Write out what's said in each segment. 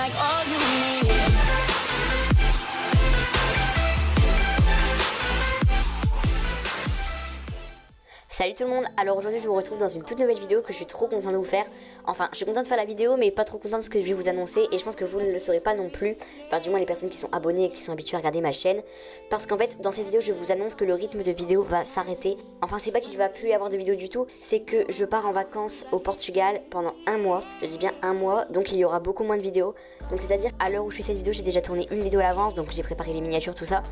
like all you need. Salut tout le monde, alors aujourd'hui je vous retrouve dans une toute nouvelle vidéo que je suis trop contente de vous faire. Enfin, je suis contente de faire la vidéo mais pas trop contente de ce que je vais vous annoncer. Et je pense que vous ne le saurez pas non plus, enfin du moins les personnes qui sont abonnées et qui sont habituées à regarder ma chaîne. Parce qu'en fait, dans cette vidéo je vous annonce que le rythme de vidéo va s'arrêter. Enfin, c'est pas qu'il va plus y avoir de vidéos du tout, c'est que je pars en vacances au Portugal pendant un mois. Je dis bien un mois, donc il y aura beaucoup moins de vidéos. Donc c'est à dire à l'heure où je fais cette vidéo, j'ai déjà tourné une vidéo à l'avance, donc j'ai préparé les miniatures, tout ça.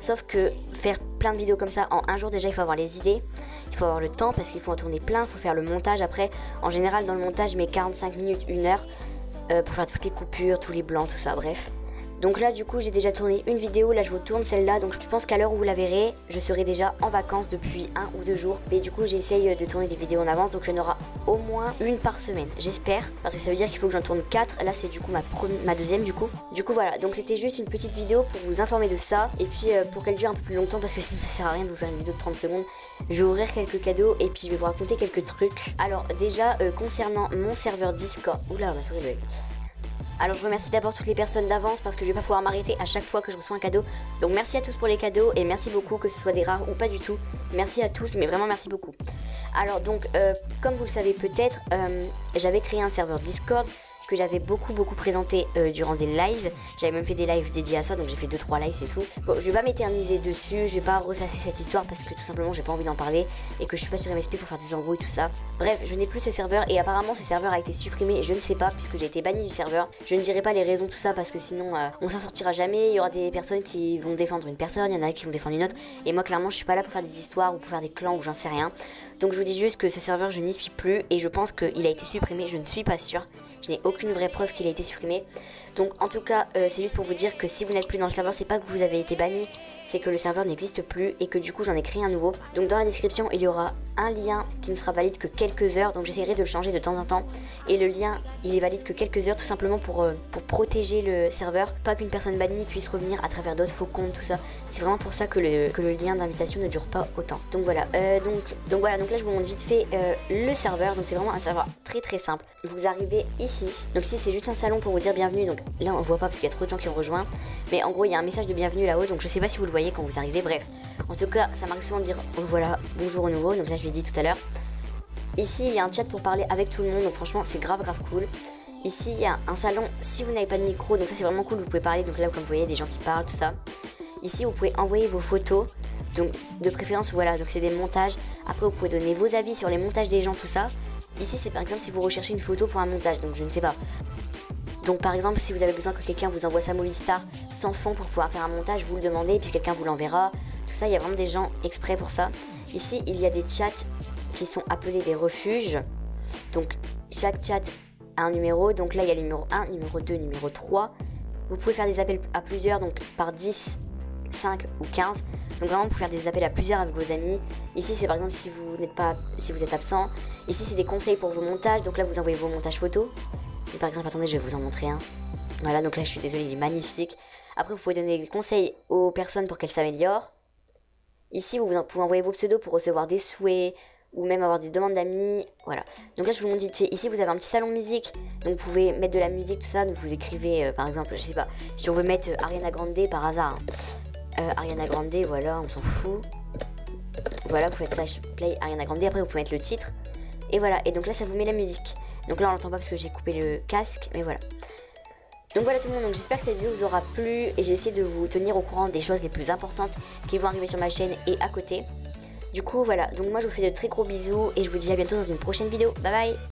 Sauf que faire plein de vidéos comme ça en un jour, déjà il faut avoir les idées. Il faut avoir le temps parce qu'il faut en tourner plein, il faut faire le montage après. En général dans le montage je mets 45 minutes, 1 heure pour faire toutes les coupures, tous les blancs, tout ça, bref. Donc là du coup j'ai déjà tourné une vidéo, là je vous tourne celle-là. Donc je pense qu'à l'heure où vous la verrez, je serai déjà en vacances depuis 1 ou 2 jours. Mais du coup j'essaye de tourner des vidéos en avance, donc il y en aura au moins une par semaine, j'espère. Parce que ça veut dire qu'il faut que j'en tourne 4, là c'est du coup ma deuxième du coup. Du coup voilà, donc c'était juste une petite vidéo pour vous informer de ça. Et puis pour qu'elle dure un peu plus longtemps, parce que sinon ça sert à rien de vous faire une vidéo de 30 secondes. Je vais ouvrir quelques cadeaux et puis je vais vous raconter quelques trucs. Alors déjà concernant mon serveur Discord, oula ma souris bug. Alors je remercie d'abord toutes les personnes d'avance parce que je vais pas pouvoir m'arrêter à chaque fois que je reçois un cadeau. Donc merci à tous pour les cadeaux et merci beaucoup, que ce soit des rares ou pas du tout. Merci à tous, mais vraiment merci beaucoup. Alors donc comme vous le savez peut-être, j'avais créé un serveur Discord que j'avais beaucoup présenté durant des lives. J'avais même fait des lives dédiés à ça, donc j'ai fait 2-3 lives, c'est tout. Bon, je vais pas m'éterniser dessus, je vais pas ressasser cette histoire parce que tout simplement j'ai pas envie d'en parler et que je suis pas sur MSP pour faire des embrouilles tout ça. Bref, je n'ai plus ce serveur et apparemment ce serveur a été supprimé, je ne sais pas, puisque j'ai été banni du serveur. Je ne dirai pas les raisons tout ça parce que sinon on s'en sortira jamais. Il y aura des personnes qui vont défendre une personne, il y en a qui vont défendre une autre, et moi clairement je suis pas là pour faire des histoires ou pour faire des clans ou j'en sais rien. Donc je vous dis juste que ce serveur je n'y suis plus et je pense qu'il a été supprimé, je ne suis pas sûre. Je n'ai aucune vraie preuve qu'il a été supprimé. Donc en tout cas c'est juste pour vous dire que si vous n'êtes plus dans le serveur, c'est pas que vous avez été banni, c'est que le serveur n'existe plus et que du coup j'en ai créé un nouveau. Donc dans la description il y aura un lien qui ne sera valide que quelques heures, donc j'essaierai de le changer de temps en temps. Et le lien il est valide que quelques heures tout simplement pour protéger le serveur, pas qu'une personne bannie puisse revenir à travers d'autres faux comptes, tout ça. C'est vraiment pour ça que le lien d'invitation ne dure pas autant. Donc voilà, donc là je vous montre vite fait le serveur. Donc c'est vraiment un serveur très simple. Vous arrivez ici, donc ici c'est juste un salon pour vous dire bienvenue. Donc là on voit pas parce qu'il y a trop de gens qui ont rejoint, mais en gros il y a un message de bienvenue là-haut, donc je sais pas si vous le voyez quand vous arrivez. Bref, en tout cas ça m'arrive souvent de dire voilà bonjour au nouveau, donc là je l'ai dit tout à l'heure. Ici il y a un chat pour parler avec tout le monde, donc franchement c'est grave cool. Ici il y a un salon si vous n'avez pas de micro, donc ça c'est vraiment cool, vous pouvez parler. Donc là comme vous voyez des gens qui parlent, tout ça. Ici vous pouvez envoyer vos photos, donc de préférence voilà, donc c'est des montages. Après vous pouvez donner vos avis sur les montages des gens, tout ça. Ici c'est par exemple si vous recherchez une photo pour un montage, donc je ne sais pas. Donc par exemple si vous avez besoin que quelqu'un vous envoie sa Movistar sans fond pour pouvoir faire un montage, vous le demandez et puis quelqu'un vous l'enverra. Tout ça, il y a vraiment des gens exprès pour ça. Ici il y a des chats qui sont appelés des refuges. Donc chaque chat a un numéro, donc là il y a le numéro 1, numéro 2, numéro 3. Vous pouvez faire des appels à plusieurs, donc par 10, 5 ou 15. Donc vraiment pour faire des appels à plusieurs avec vos amis. Ici c'est par exemple si vous êtes absent. Ici c'est des conseils pour vos montages, donc là vous envoyez vos montages photos. Et par exemple attendez, je vais vous en montrer un. Voilà, donc là je suis désolée, il est magnifique. Après vous pouvez donner des conseils aux personnes pour qu'elles s'améliorent. Ici vous pouvez envoyer vos pseudos pour recevoir des souhaits ou même avoir des demandes d'amis, voilà. Donc là je vous montre vite fait, ici vous avez un petit salon musique, donc vous pouvez mettre de la musique, tout ça, donc vous écrivez par exemple, je sais pas, si on veut mettre Ariana Grande par hasard, Ariana Grande, voilà, on s'en fout. Voilà, vous faites /play Ariana Grande, après vous pouvez mettre le titre, et voilà, et donc là ça vous met la musique. Donc là on l'entend pas parce que j'ai coupé le casque, mais voilà. Donc voilà tout le monde, donc j'espère que cette vidéo vous aura plu, et j'ai essayé de vous tenir au courant des choses les plus importantes qui vont arriver sur ma chaîne et à côté. Du coup voilà, donc moi je vous fais de très gros bisous et je vous dis à bientôt dans une prochaine vidéo. Bye bye.